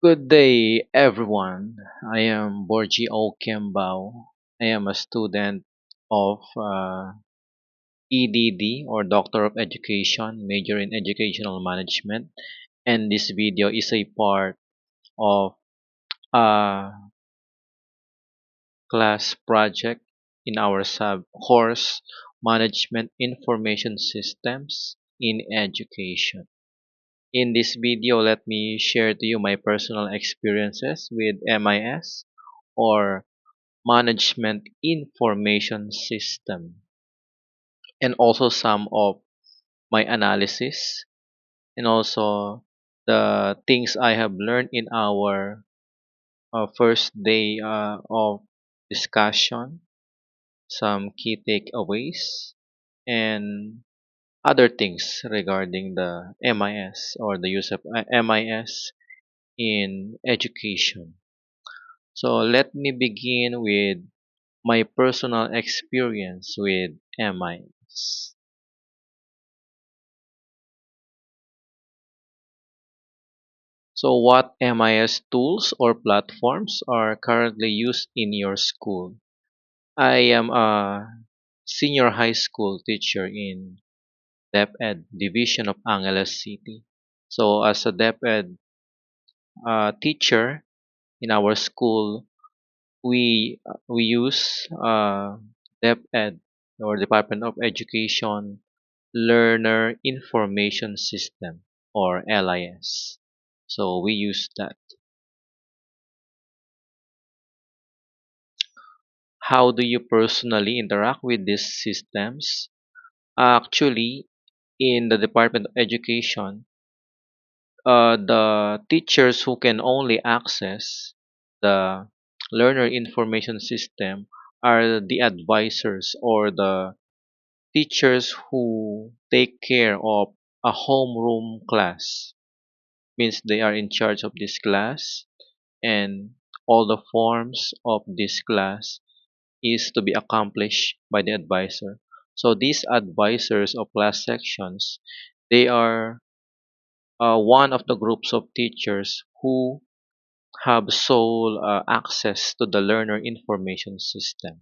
Good day, everyone. I am Borji O. Kimbao. I am a student of EDD or Doctor of Education, major in Educational Management, and this video is a part of a class project in our sub course Management Information Systems in Education. In this video, let me share to you my personal experiences with MIS or Management Information System, and also some of my analysis, and also the things I have learned in our first day of discussion, some key takeaways, and other things regarding the MIS or the use of MIS in education. So let me begin with my personal experience with MIS. So what MIS tools or platforms are currently used in your school? I am a senior high school teacher in DepEd Division of Angeles City. So as a DepEd teacher in our school, we use DepEd or Department of Education Learner Information System or LIS. So we use that. How do you personally interact with these systems? Actually, in the Department of Education, the teachers who can only access the learner information system are the advisors or the teachers who take care of a homeroom class. Means they are in charge of this class, and all the forms of this class is to be accomplished by the advisor. So these advisors of class sections, they are one of the groups of teachers who have sole access to the learner information system.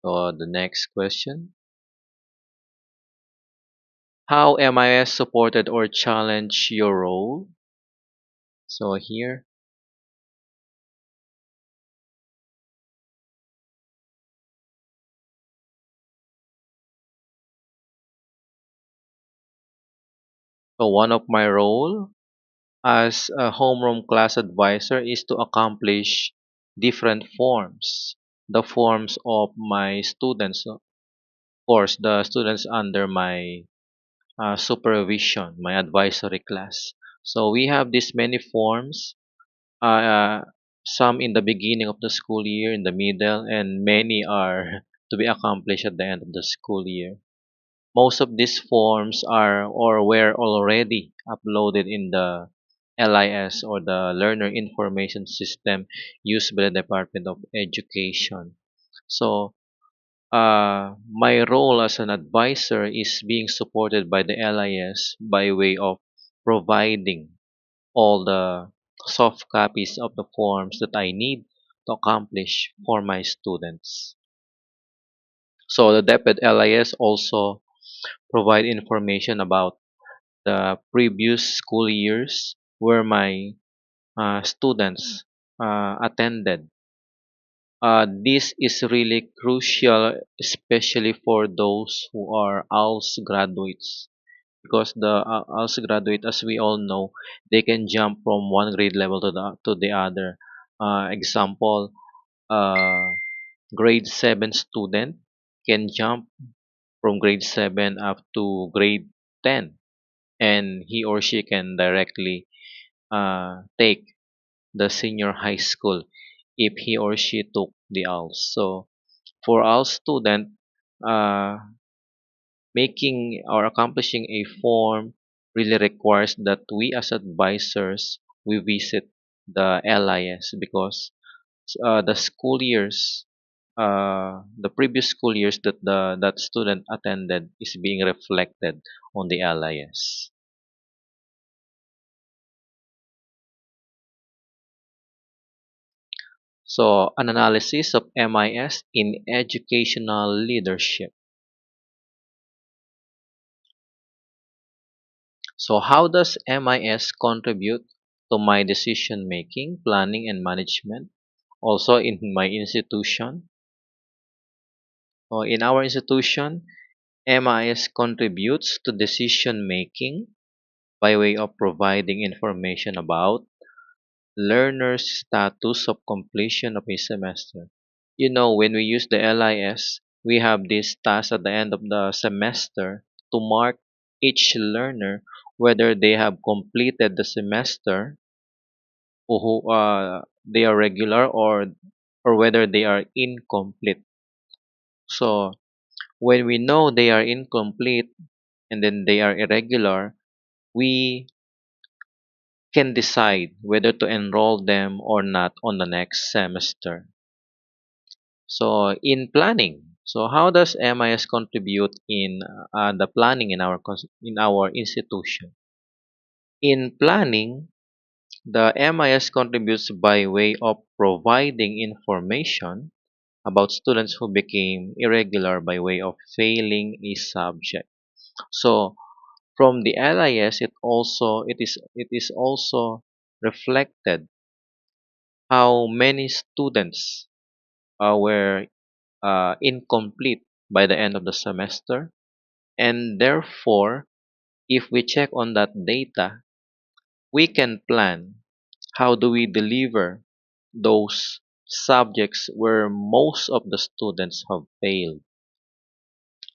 So the next question: how MIS supported or challenged your role? So here, so one of my role as a homeroom class advisor is to accomplish different forms. The forms of my students, of course, the students under my supervision, my advisory class. So we have this many forms, uh, some in the beginning of the school year, in the middle, and many are to be accomplished at the end of the school year. Most of these forms are or were already uploaded in the LIS or the Learner Information System used by the Department of Education. So my role as an advisor is being supported by the LIS by way of providing all the soft copies of the forms that I need to accomplish for my students. So the DepEd LIS also provide information about the previous school years where my students attended. This is really crucial, especially for those who are ALS graduates, because the ALS graduate, as we all know, they can jump from one grade level to the other. Example, uh, grade 7 student can jump from grade 7 up to grade 10, and he or she can directly take the senior high school if he or she took the ALS. So for our student, uh, making or accomplishing a form really requires that we as advisors we visit the LIS because the school years the previous school years that that student attended is being reflected on the LIS. So, an analysis of MIS in educational leadership. So, how does MIS contribute to my decision making, planning, and management? Also, in my institution, or in our institution, MIS contributes to decision making by way of providing information about learner's status of completion of a semester. You know, when we use the LIS, we have this task at the end of the semester to mark each learner whether they have completed the semester, or they are regular, or whether they are incomplete. So when we know they are incomplete and then they are irregular, we can decide whether to enroll them or not on the next semester. So in planning, so how does MIS contribute in the planning in in our institution? In planning, the MIS contributes by way of providing information about students who became irregular by way of failing a subject. So from the LIS, it is also reflected how many students were incomplete by the end of the semester, and therefore, if we check on that data, we can plan how do we deliver those subjects where most of the students have failed.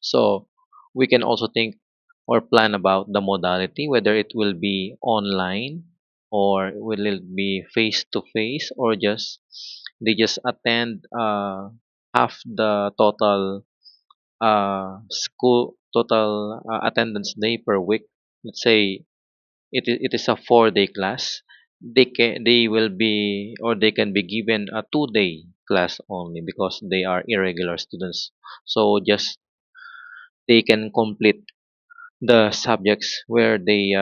So we can also think or plan about the modality, whether it will be online or will it be face to face, or just they just attend half the total school total attendance day per week. Let's say it is a 4 day class. They will be, or they can be given a 2 day class only because they are irregular students. So just they can complete the subjects where they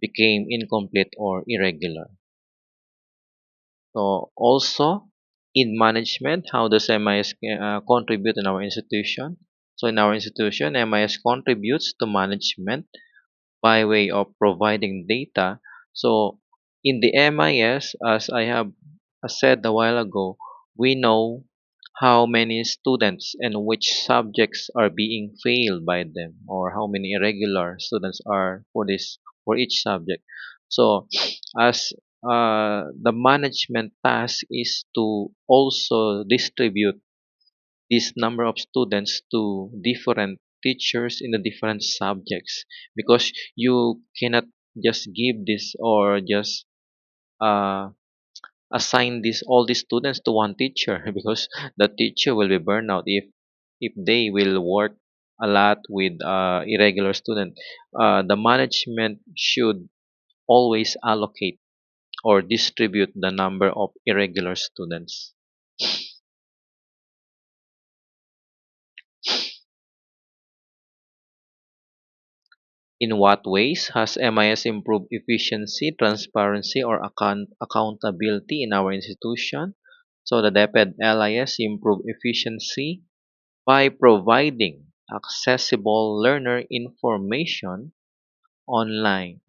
became incomplete or irregular. So also in management, how does MIS contribute in our institution? So in our institution, MIS contributes to management by way of providing data. So in the MIS, as I have said a while ago, we know how many students and which subjects are being failed by them, or how many irregular students are for each subject. So as the management task is to also distribute this number of students to different teachers in the different subjects, because you cannot just give this or just uh, assign this all these students to one teacher because the teacher will be burned out if they will work a lot with irregular student. The management should always allocate or distribute the number of irregular students. In what ways has MIS improved efficiency, transparency, or accountability in our institution? So the DepEd LIS improved efficiency by providing accessible learner information online,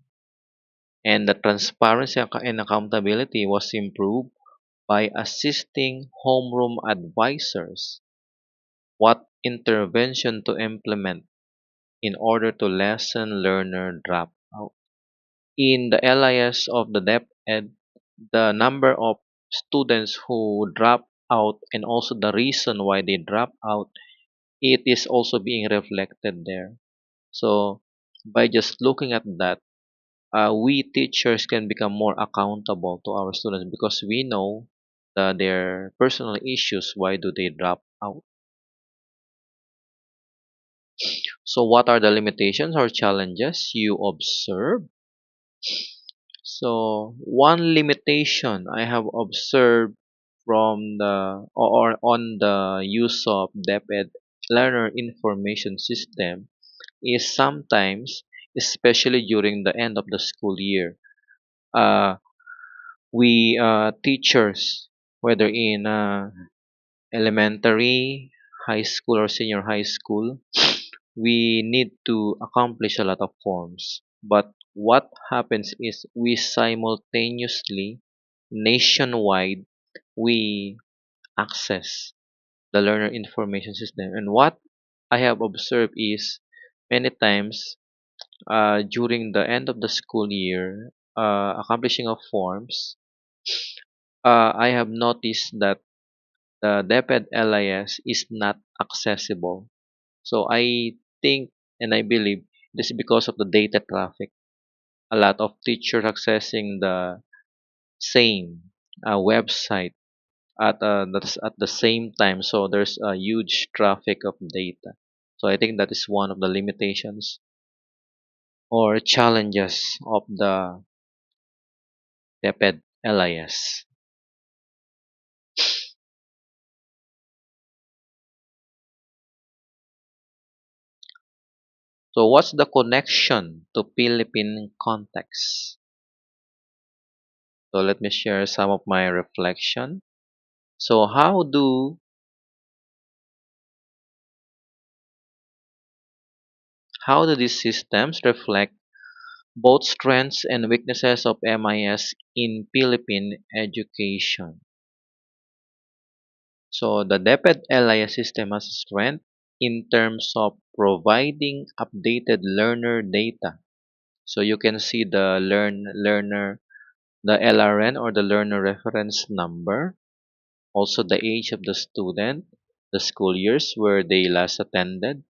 and the transparency and accountability was improved by assisting homeroom advisors what intervention to implement in order to lessen learner dropout. In the LIS of the DepEd, the number of students who drop out and also the reason why they drop out, it is also being reflected there. So by just looking at that, we teachers can become more accountable to our students because we know their personal issues. Why do they drop out? So what are the limitations or challenges you observe? So one limitation I have observed from the or on the use of DepEd learner information system is sometimes, especially during the end of the school year, uh, we teachers, whether in elementary, high school, or senior high school, we need to accomplish a lot of forms. But what happens is we simultaneously, nationwide, we access the learner information system. And what I have observed is many times during the end of the school year, accomplishing of forms, I have noticed that the DepEd LIS is not accessible. So I think and I believe this is because of the data traffic. A lot of teachers accessing the same website at the same time. So there's a huge traffic of data. So I think that is one of the limitations or challenges of the DepEd LIS. So what's the connection to Philippine context? So let me share some of my reflection. So how do these systems reflect both strengths and weaknesses of MIS in Philippine education? So the DepEd LIS system has a strength in terms of providing updated learner data. So you can see the learner, the LRN or the learner reference number, also the age of the student, the school years where they last attended,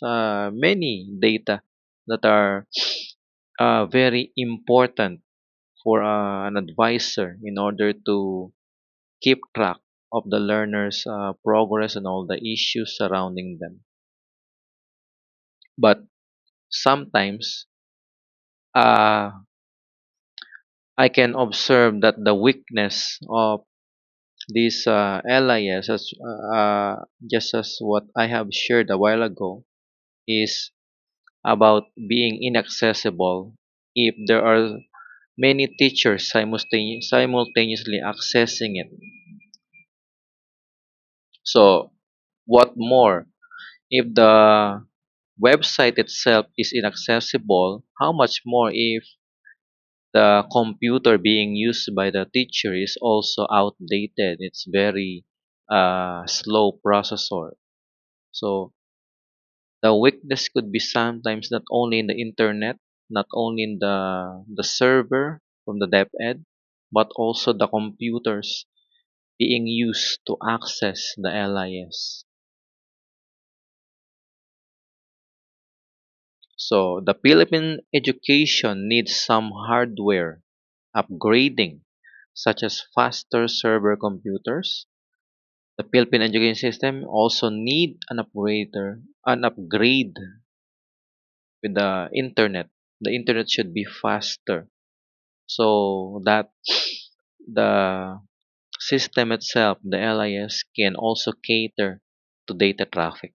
many data that are very important for an advisor in order to keep track of the learner's progress and all the issues surrounding them. But sometimes uh, I can observe that the weakness of this LIS, just as what I have shared a while ago, is about being inaccessible if there are many teachers simultaneously accessing it. So, what more? If the website itself is inaccessible, how much more if the computer being used by the teacher is also outdated? It's very slow processor. So, the weakness could be sometimes not only in the internet, not only in the server from the DepEd, but also the computers being used to access the LIS. So the Philippine education needs some hardware upgrading, such as faster server computers. The Philippine education system also need an upgrade with the internet. The internet should be faster so that the system itself, the LIS, can also cater to data traffic.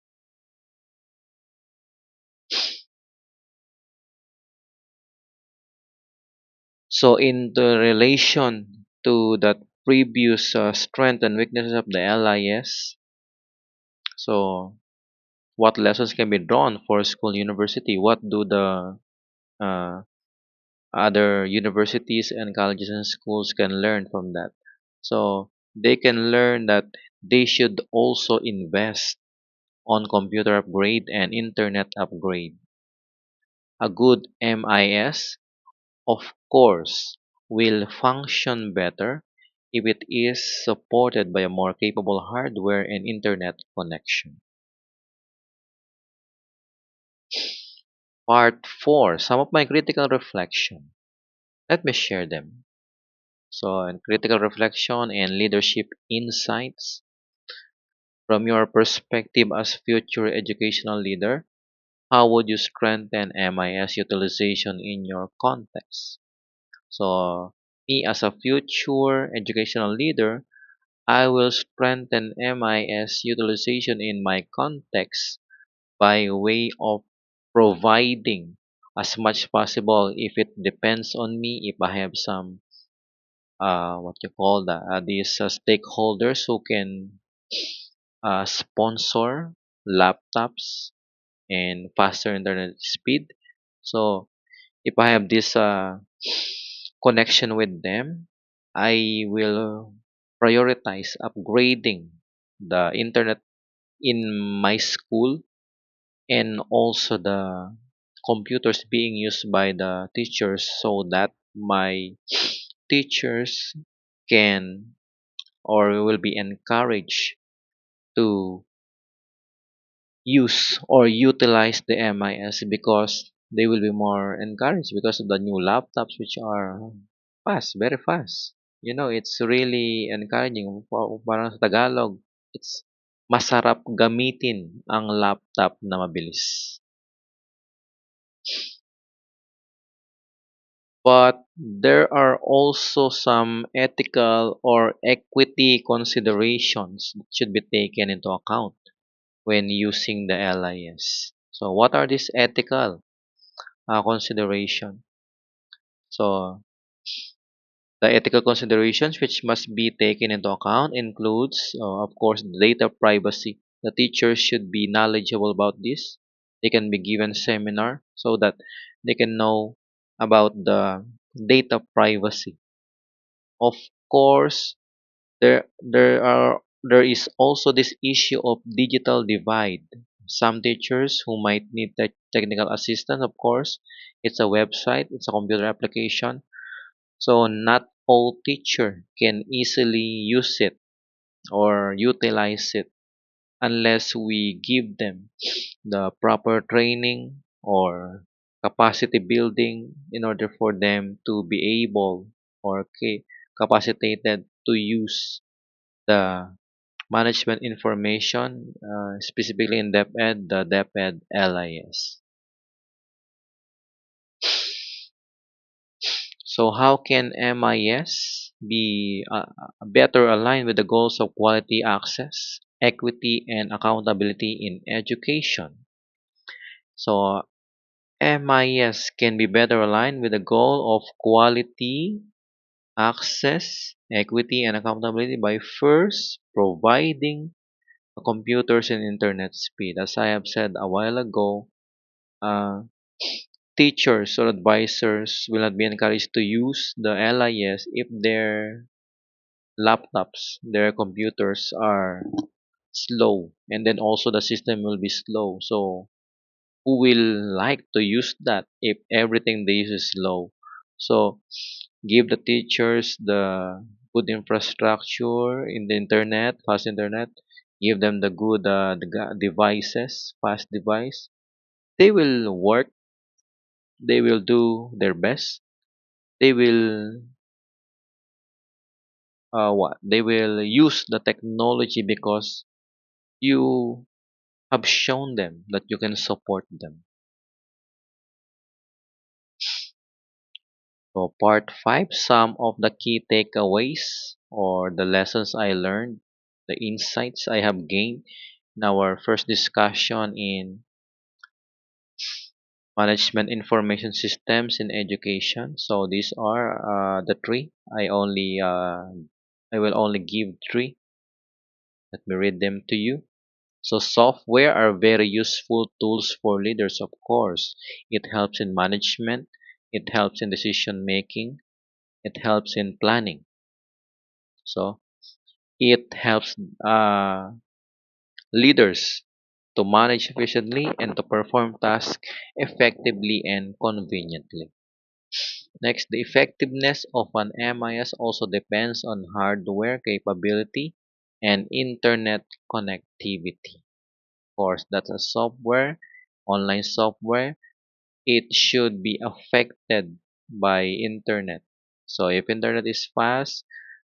So, in the relation to the previous strength and weaknesses of the LIS, so what lessons can be drawn for school university? What do the uh, other universities and colleges and schools can learn from that? So they can learn that they should also invest on computer upgrade and internet upgrade. A good MIS, of course, will function better if it is supported by a more capable hardware and internet connection. Part 4. Some of my critical reflection. Let me share them. So, in critical reflection and leadership insights, from your perspective as future educational leader, how would you strengthen MIS utilization in your context? So, me as a future educational leader, I will strengthen MIS utilization in my context by way of providing as much possible if it depends on me, if I have some what you call that these stakeholders who can sponsor laptops and faster internet speed. So if I have this connection with them, I will prioritize upgrading the internet in my school and also the computers being used by the teachers so that my teachers can or will be encouraged to use or utilize the MIS because they will be more encouraged because of the new laptops which are fast, very fast. You know, it's really encouraging. Parang sa Tagalog, it's masarap gamitin ang laptop na mabilis. But there are also some ethical or equity considerations that should be taken into account when using the LIS. So what are these ethical consideration? So the ethical considerations which must be taken into account includes, of course, data privacy. The teachers should be knowledgeable about this. They can be given seminar so that they can know about the data privacy. Of course, there is also this issue of digital divide. Some teachers who might need technical assistance, of course, it's a website, it's a computer application, so not all teacher can easily use it or utilize it unless we give them the proper training or capacity building in order for them to be able or capacitated to use the management information, specifically in DepEd, the DepEd LIS. So how can MIS be better aligned with the goals of quality access, equity, and accountability in education? So MIS can be better aligned with the goal of quality, access, equity, and accountability by first providing computers and internet speed. As I have said a while ago, uh, teachers or advisors will not be encouraged to use the LIS if their laptops, their computers are slow, and then also the system will be slow. So who will like to use that if everything they use is slow? So give the teachers the good infrastructure in the internet, fast internet. Give them the good devices, fast device. They will work. They will do their best. They will what? They will use the technology because you have shown them that you can support them. So part 5, some of the key takeaways or the lessons I learned, the insights I have gained in our first discussion in management information systems in education. So these are the three. I will only give three. Let me read them to you. So software are very useful tools for leaders, of course. It helps in management, it helps in decision making, it helps in planning. So it helps leaders to manage efficiently and to perform tasks effectively and conveniently. Next, the effectiveness of an MIS also depends on hardware capability and internet connectivity. Of course, that's a software, online software. It should be affected by internet. So if internet is fast,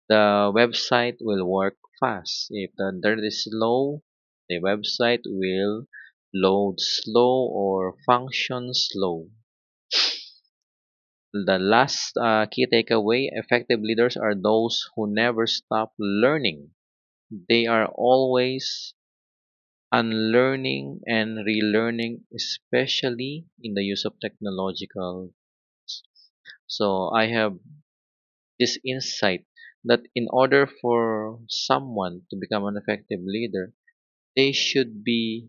the website will work fast. If the internet is slow, the website will load slow or function slow. The last key takeaway, effective leaders are those who never stop learning. They are always unlearning and relearning, especially in the use of technological. So I have this insight that in order for someone to become an effective leader, they should be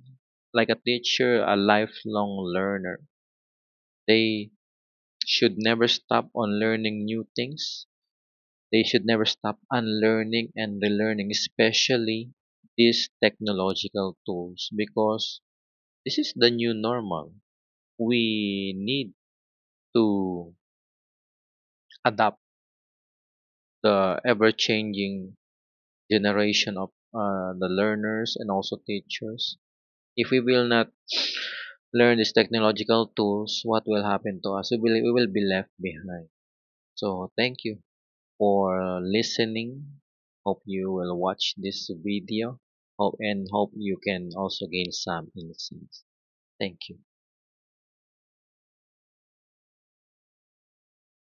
like a teacher, a lifelong learner. They should never stop on learning new things. They should never stop unlearning and relearning, especially these technological tools, because this is the new normal. We need to adapt the ever changing generation of the learners and also teachers. If we will not learn these technological tools, what will happen to us? We will be left behind. So thank you for listening. Hope you will watch this video. Hope you can also gain some insights. Thank you.